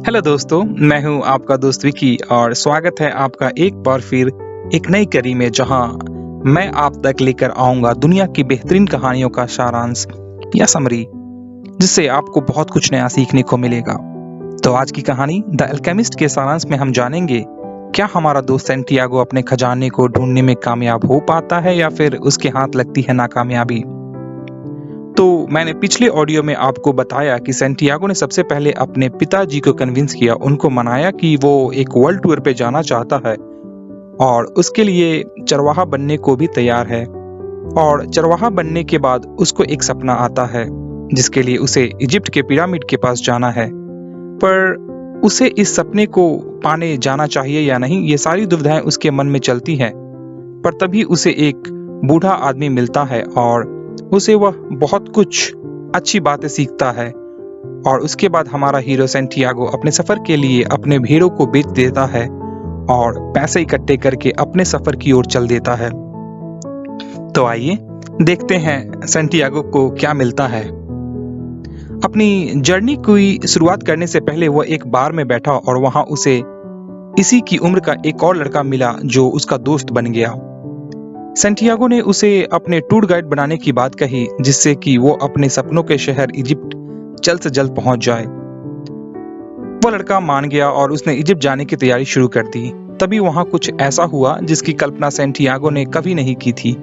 Hello दोस्तों, मैं हूं आपका दोस्त विकी और स्वागत है आपका एक बार फिर एक नई कड़ी में जहां मैं आप तक लेकर आऊंगा दुनिया की बेहतरीन कहानियों का सारांश या समरी जिससे आपको बहुत कुछ नया सीखने को मिलेगा। तो आज की कहानी द अल्केमिस्ट के सारांश में हम जानेंगे क्या हमारा दोस्त सैंटियागो अपने खजाने को ढूंढने में कामयाब हो पाता है या फिर उसके हाथ लगती है नाकामयाबी। तो मैंने पिछले ऑडियो में आपको बताया कि सैंटियागो ने सबसे पहले अपने पिताजी को कन्विंस किया, उनको मनाया कि वो एक वर्ल्ड टूर पे जाना चाहता है और उसके लिए चरवाहा बनने को भी तैयार है। और चरवाहा बनने के बाद उसको एक सपना आता है जिसके लिए उसे इजिप्ट के पिरामिड के पास जाना है, पर उसे इस सपने को पाने जाना चाहिए या नहीं, ये सारी दुविधाएं उसके मन में चलती हैं। पर तभी उसे एक बूढ़ा आदमी मिलता है और उसे वह बहुत कुछ अच्छी बातें सीखता है। और उसके बाद हमारा हीरो सैंटियागो अपने सफर के लिए अपने भेड़ों को बेच देता है और पैसे इकट्ठे करके अपने सफर की ओर चल देता है। तो आइए देखते हैं सैंटियागो को क्या मिलता है। अपनी जर्नी की शुरुआत करने से पहले वह एक बार में बैठा और वहां उसे इसी की उम्र का एक और लड़का मिला जो उसका दोस्त बन गया। सैंटियागो ने उसे अपने टूर गाइड बनाने की बात कही जिससे कि वो अपने सपनों के शहर इजिप्ट जल्द से जल्द पहुंच जाए। वो लड़का मान गया और उसने इजिप्ट जाने की तैयारी शुरू कर दी। तभी वहां कुछ ऐसा हुआ जिसकी कल्पना सैंटियागो ने कभी नहीं की थी।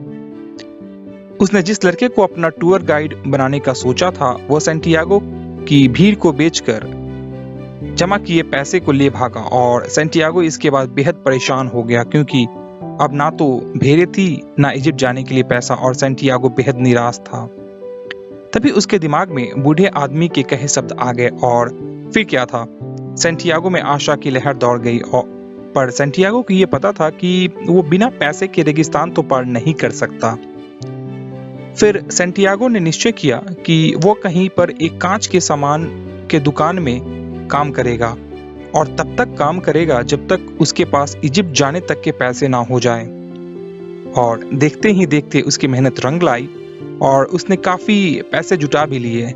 उसने जिस लड़के को अपना टूर गाइड बनाने का सोचा था वो सैंटियागो की भीड़ को बेचकर जमा किए पैसे को ले भागा और सैंटियागो इसके बाद बेहद परेशान हो गया क्योंकि अब ना तो भेड़ें थी ना इजिप्ट जाने के लिए पैसा और सैंटियागो बेहद निराश था। तभी उसके दिमाग में बूढ़े आदमी के कहे शब्द आ गए और फिर क्या था, सैंटियागो में आशा की लहर दौड़ गई। और पर सैंटियागो को यह पता था कि वो बिना पैसे के रेगिस्तान तो पार नहीं कर सकता। फिर सैंटियागो ने निश्चय किया कि वो कहीं पर एक कांच के सामान के दुकान में काम करेगा और तब तक काम करेगा जब तक उसके पास इजिप्ट जाने तक के पैसे ना हो जाएं। और देखते ही देखते उसकी मेहनत रंग लाई और उसने काफी पैसे जुटा भी लिए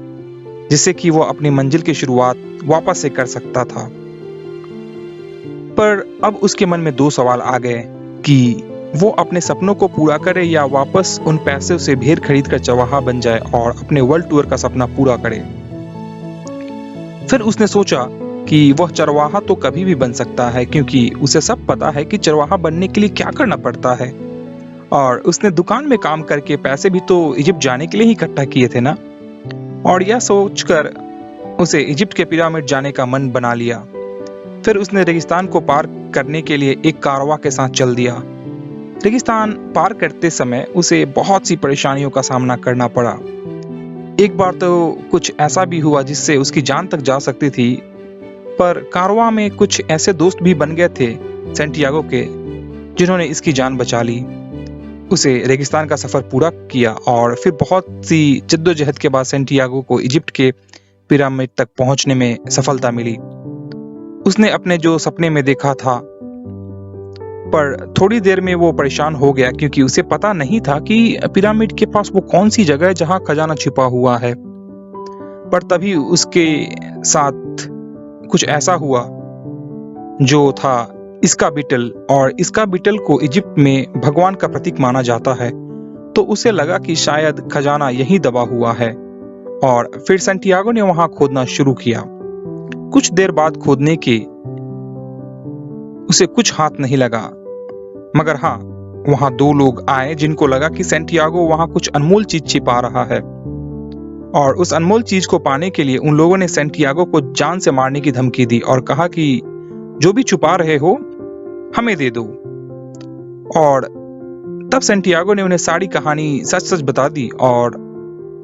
जिससे कि वो अपनी मंजिल की शुरुआत वापस से कर सकता था। पर अब उसके मन में दो सवाल आ गए कि वो अपने सपनों को पूरा करे या वापस उन पैसों से भेड़ खरीद कर चरवाहा बन जाए और अपने वर्ल्ड टूर का सपना पूरा करे। फिर उसने सोचा कि वह चरवाहा तो कभी भी बन सकता है क्योंकि उसे सब पता है कि चरवाहा बनने के लिए क्या करना पड़ता है। और उसने दुकान में काम करके पैसे भी तो इजिप्ट जाने के लिए ही इकट्ठा किए थे ना। और यह सोचकर उसे इजिप्ट के पिरामिड जाने का मन बना लिया। फिर उसने रेगिस्तान को पार करने के लिए एक कारवां के साथ चल दिया। रेगिस्तान पार करते समय उसे बहुत सी परेशानियों का सामना करना पड़ा। एक बार तो कुछ ऐसा भी हुआ जिससे उसकी जान तक जा सकती थी, पर कारवां में कुछ ऐसे दोस्त भी बन गए थे सैंटियागो के जिन्होंने इसकी जान बचा ली। उसे रेगिस्तान का सफर पूरा किया और फिर बहुत सी जद्दोजहद के बाद सैंटियागो को इजिप्ट के पिरामिड तक पहुंचने में सफलता मिली। उसने अपने जो सपने में देखा था, पर थोड़ी देर में वो परेशान हो गया क्योंकि उसे पता नहीं था कि पिरामिड के पास वो कौन सी जगह है जहां खजाना छिपा हुआ है। पर तभी उसके साथ कुछ ऐसा हुआ जो था इसका बीटल, और इसका बीटल को इजिप्ट में भगवान का प्रतीक माना जाता है। तो उसे लगा कि शायद खजाना यहीं दबा हुआ है और फिर सैंटियागो ने वहां खोदना शुरू किया। कुछ देर बाद खोदने के उसे कुछ हाथ नहीं लगा, मगर हाँ, वहां दो लोग आए जिनको लगा कि सैंटियागो वहां कुछ अनमोल चीज छिपा रहा है। और उस अनमोल चीज को पाने के लिए उन लोगों ने सैंटियागो को जान से मारने की धमकी दी और कहा कि जो भी छुपा रहे हो हमें दे दो। और तब सैंटियागो ने उन्हें सारी कहानी सच सच बता दी और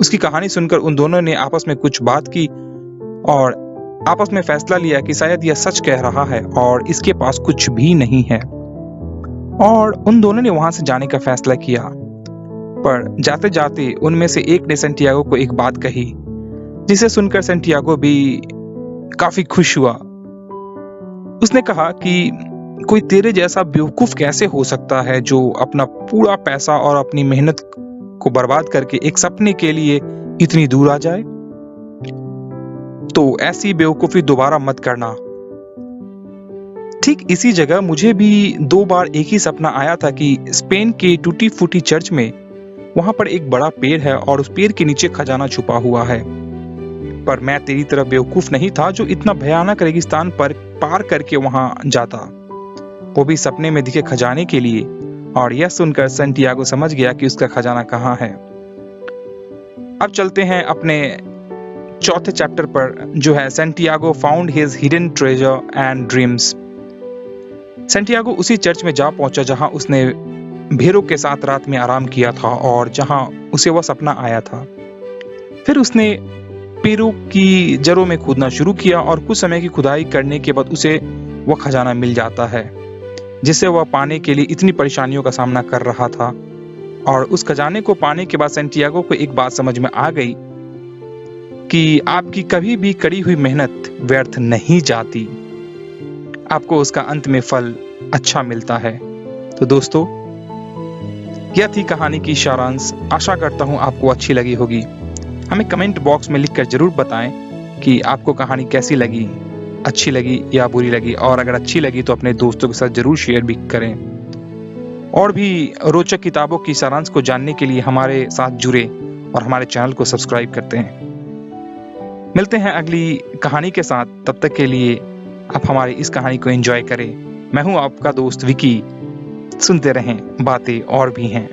उसकी कहानी सुनकर उन दोनों ने आपस में कुछ बात की और आपस में फैसला लिया कि शायद यह सच कह रहा है और इसके पास कुछ भी नहीं है। और उन दोनों ने वहां से जाने का फैसला किया। पर जाते जाते उनमें से एक ने सैंटियागो को एक बात कही जिसे सुनकर सैंटियागो भी काफी खुश हुआ। उसने कहा कि कोई तेरे जैसा बेवकूफ कैसे हो सकता है जो अपना पूरा पैसा और अपनी मेहनत को बर्बाद करके एक सपने के लिए इतनी दूर आ जाए। तो ऐसी बेवकूफी दोबारा मत करना ठीक इसी जगह मुझे भी 2 बार एक ही सपना आया था कि स्पेन के टूटी फूटी चर्च में वहां पर एक बड़ा पेड़ है और उस पेड़ के नीचे खजाना छुपा हुआ है। पर मैं तेरी तरह बेवकूफ नहीं था जो इतना भयानक रेगिस्तान पर पार करके वहां जाता, वो भी सपने में दिखे खजाने के लिए। और यह सुनकर सैंटियागो समझ गया कि उसका खजाना कहाँ है। अब चलते हैं अपने चौथे चैप्टर पर, जो है Santiago found his hidden treasure and dreams. Santiago उसी चर्च में जा पहुंचा जहां उसने भेड़ों के साथ रात में आराम किया था और जहां उसे वह सपना आया था। फिर उसने पेड़ों की जड़ों में खोदना शुरू किया और कुछ समय की खुदाई करने के बाद उसे वह खजाना मिल जाता है जिसे वह पाने के लिए इतनी परेशानियों का सामना कर रहा था। और उस खजाने को पाने के बाद सैंटियागो को एक बात समझ में आ गई कि आपकी कभी भी कड़ी हुई मेहनत व्यर्थ नहीं जाती, आपको उसका अंत में फल अच्छा मिलता है। तो दोस्तों, यह थी कहानी की सारांश। आशा करता हूँ आपको अच्छी लगी होगी। हमें कमेंट बॉक्स में लिखकर जरूर बताएं कि आपको कहानी कैसी लगी, अच्छी लगी या बुरी लगी। और अगर अच्छी लगी तो अपने दोस्तों के साथ जरूर शेयर भी करें। और भी रोचक किताबों की सारांश को जानने के लिए हमारे साथ जुड़े और हमारे चैनल को सब्सक्राइब करते हैं। मिलते हैं अगली कहानी के साथ, तब तक के लिए आप हमारी इस कहानी को एंजॉय करें। मैं हूं आपका दोस्त विकी। सुनते रहें, बातें और भी हैं।